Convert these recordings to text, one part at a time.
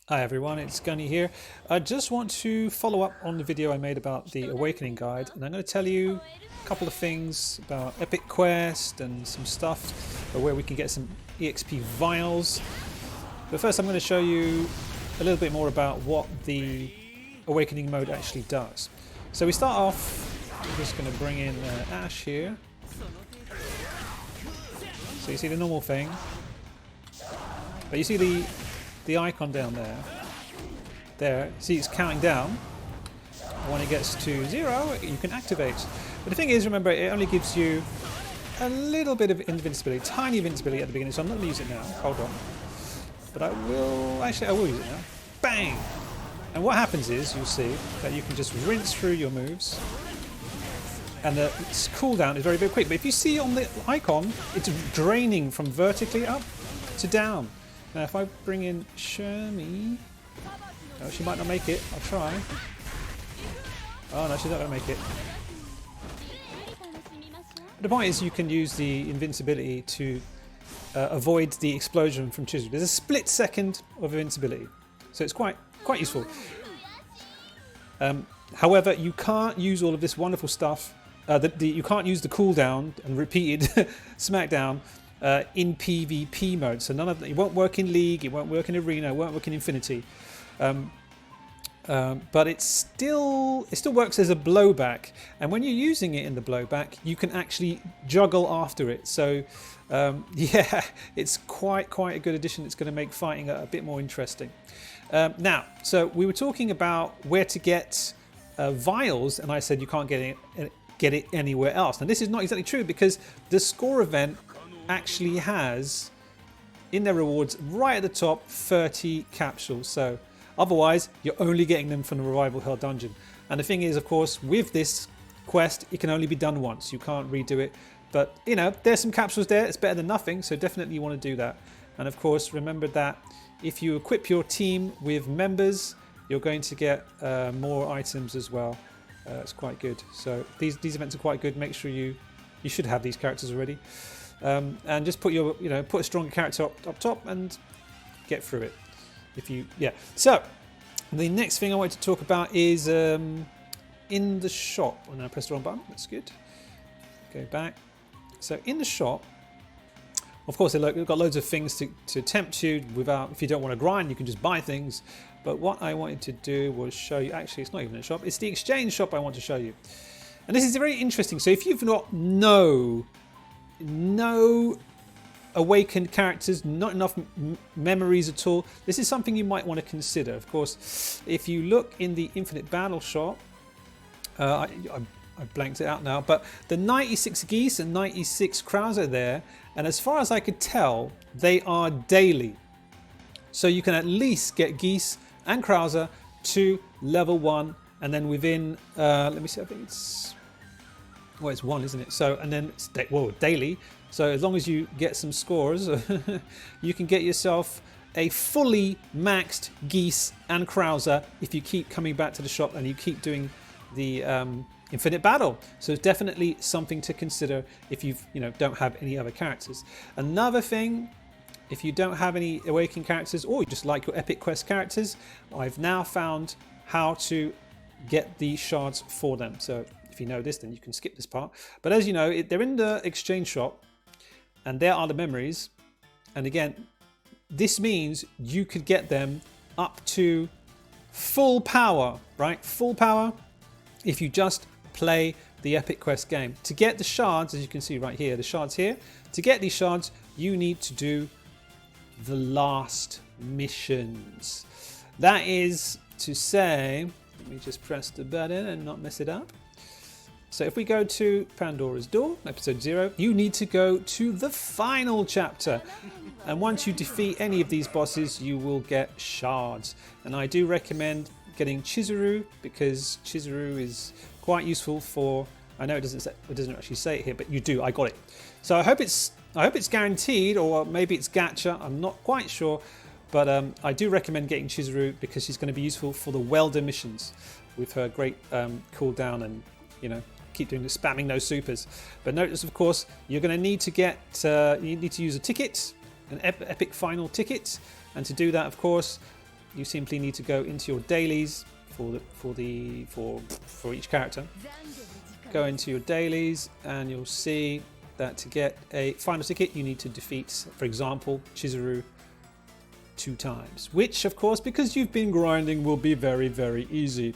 Hi everyone, it's Gunny here. I just want to follow up on the video I made about the Awakening Guide, and I'm going to tell you a couple of things about Epic Quest and some stuff where we can get some EXP vials. But first I'm going to show you a little bit more about what the Awakening mode actually does. So we start off, I'm just going to bring in Ash here. So you see the normal thing, but you see the icon down there, see it's counting down, and when it gets to 0 you can activate. But the thing is, remember, it only gives you a little bit of invincibility, tiny invincibility at the beginning, so I'm not going to use it now, hold on. But I will use it now. Bang! And what happens is, you'll see that you can just rinse through your moves, and the cooldown is very, very quick. But if you see on the icon, it's draining from vertically up to down. Now if I bring in Shermie, no, she might not make it. I'll try. Oh no, she's not going to make it. But the point is, you can use the invincibility to avoid the explosion from Chizuru. There's a split second of invincibility, so it's quite useful. However, you can't use all of this wonderful stuff. You can't use the cooldown and repeated smackdown in PvP mode, so none of that. It won't work in League, it won't work in Arena, it won't work in Infinity, but it still works as a blowback, and when you're using it in the blowback you can actually juggle after it. So yeah, it's quite a good addition. It's going to make fighting a bit more interesting. Now, so we were talking about where to get vials, and I said you can't get it anywhere else. Now this is not exactly true, because the score event actually has in their rewards right at the top 30 capsules. So otherwise you're only getting them from the Revival Hell dungeon. And the thing is, of course, with this quest it can only be done once, you can't redo it. But you know, there's some capsules there, it's better than nothing, so definitely you want to do that. And of course, remember that if you equip your team with members, you're going to get more items as well. It's quite good. So these events are quite good. Make sure you should have these characters already. And just put your, put a stronger character up top and get through it. So the next thing I want to talk about is in the shop. And I pressed the wrong button. That's good. Go back. So in the shop, of course, they've got loads of things to tempt you without. If you don't want to grind, you can just buy things. But what I wanted to do was show you. Actually, it's not even a shop. It's the exchange shop I want to show you. And this is very interesting. So if you've got no awakened characters, not enough memories at all, this is something you might want to consider. Of course, if you look in the Infinite Battle shop, I blanked it out now, but the 96 Geese and 96 Krauser there, and as far as I could tell, they are daily. So you can at least get Geese and Krauser to level 1, and then within, let me see, I think it's 1, isn't it? So, and then it's daily. So as long as you get some scores, you can get yourself a fully maxed Geese and Krauser if you keep coming back to the shop and you keep doing the Infinite Battle. So it's definitely something to consider if you don't have any other characters. Another thing, if you don't have any Awakened characters, or you just like your Epic Quest characters, I've now found how to get the shards for them. So if you know this, then you can skip this part. But as you know, they're in the exchange shop, and there are the memories. And again, this means you could get them up to full power, right? Full power if you just play the Epic Quest game. To get the shards, as you can see right here, the shards here, to get these shards, you need to do the last missions. That is to say, let me just press the button and not mess it up. So if we go to Pandora's Door, episode 0, you need to go to the final chapter. And once you defeat any of these bosses, you will get shards. And I do recommend getting Chizuru, because Chizuru is quite useful for, I know it doesn't actually say it here, but you do, I got it. So I hope it's guaranteed, or maybe it's gacha, I'm not quite sure. But I do recommend getting Chizuru because she's going to be useful for the welder missions with her great cooldown and, keep doing the spamming those supers. But notice, of course, you're going to need to get, you need to use a ticket, an epic final ticket. And to do that, of course, you simply need to go into your dailies for each character. Go into your dailies and you'll see that to get a final ticket you need to defeat, for example, Chizuru 2 times, which of course, because you've been grinding, will be very, very easy.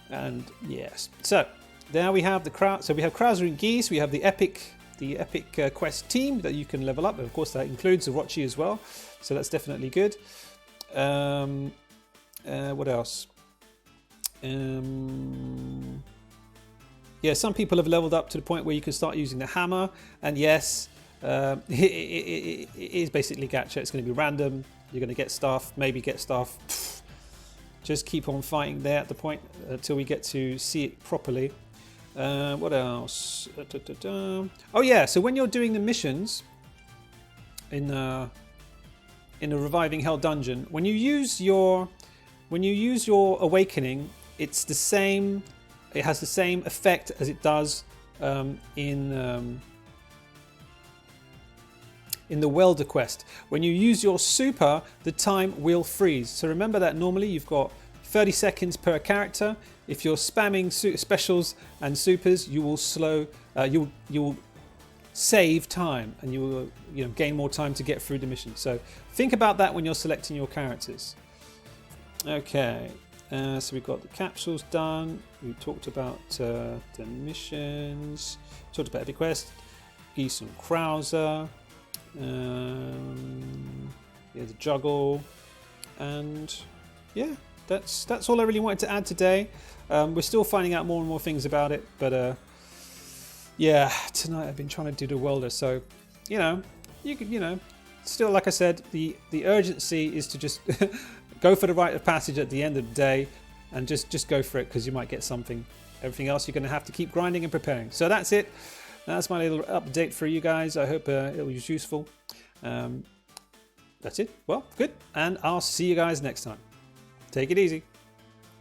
And yes, so there we have the we have Krauser and Geese. We have the epic quest team that you can level up, and of course that includes Orochi as well, so that's definitely good. What else? Yeah, some people have leveled up to the point where you can start using the hammer, and yes, it is basically gacha. It's going to be random. You're going to get stuff, maybe get stuff. Just keep on fighting there at the point until we get to see it properly. What else? Oh yeah, so when you're doing the missions in the Reviving Hell dungeon, when you use your awakening, it's the same. It has the same effect as it does in the Welder quest. When you use your super, the time will freeze. So remember that normally you've got 30 seconds per character. If you're spamming specials and supers, you will slow. You will save time, and you will gain more time to get through the mission. So think about that when you're selecting your characters. Okay. So we've got the capsules done. We talked about the missions. Talked about Epic Quest. Geese and Krauser. Yeah, the juggle, and yeah, that's all I really wanted to add today. We're still finding out more and more things about it, but yeah, tonight I've been trying to do the welder, so you could still, like I said, the urgency is to just go for the rite of passage at the end of the day, and just go for it, because you might get something. Everything else you're going to have to keep grinding and preparing. So that's it. That's my little update for you guys. I hope it was useful. That's it. Well, good. And I'll see you guys next time. Take it easy.